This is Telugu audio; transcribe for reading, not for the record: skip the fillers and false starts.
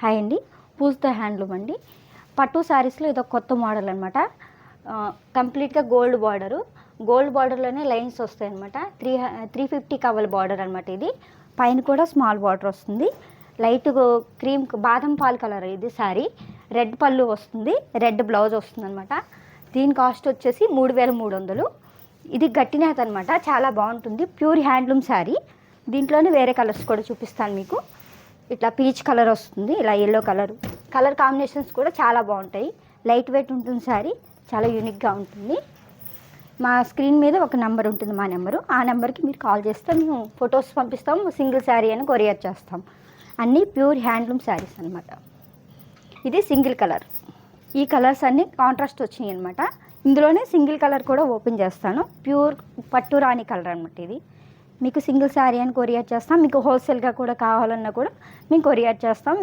హాయ్ అండి, పూజిత హ్యాండ్లూమ్ అండి. పట్టు శారీస్లో ఇదొక కొత్త మోడల్ అనమాట. కంప్లీట్గా గోల్డ్ బార్డర్లోనే లైన్స్ వస్తాయి అనమాట. 350 కవల్ బార్డర్ అనమాట. ఇది పైన కూడా స్మాల్ బార్డర్ వస్తుంది. లైట్ క్రీమ్ బాదం పాల్ కలర్ ఇది శారీ. రెడ్ పళ్ళు వస్తుంది, రెడ్ బ్లౌజ్ వస్తుంది అనమాట. దీని కాస్ట్ వచ్చేసి 3300. ఇది గట్టినేత అనమాట, చాలా బాగుంటుంది. Pure handloom sari. దీంట్లోనే వేరే కలర్స్ కూడా చూపిస్తాను మీకు. ఇట్లా పీచ్ కలర్ వస్తుంది, ఇలా ఎల్లో కలర్ కాంబినేషన్స్ కూడా చాలా బాగుంటాయి. లైట్ వెయిట్ ఉంటుంది శారీ, చాలా యూనిక్గా ఉంటుంది. మా స్క్రీన్ మీద ఒక నెంబర్ ఉంటుంది, మా నెంబరు. ఆ నెంబర్కి మీరు కాల్ చేస్తే మేము ఫొటోస్ పంపిస్తాము. సింగిల్ శారీ అని కొరియర్ చేస్తాం. అన్నీ ప్యూర్ హ్యాండ్లూమ్ శారీస్ అనమాట. ఇది సింగిల్ కలర్. ఈ కలర్స్ అన్నీ కాంట్రాస్ట్ వచ్చినాయి అనమాట. ఇందులోనే సింగిల్ కలర్ కూడా ఓపెన్ చేస్తాను. ప్యూర్ పట్టు రాణి కలర్ అనమాట. ఇది మీకు సింగిల్ శారీ అని కొరియర్ చేస్తాం. మీకు హోల్సేల్గా కూడా కావాలన్నా కూడా మేము కొరియర్ చేస్తాం.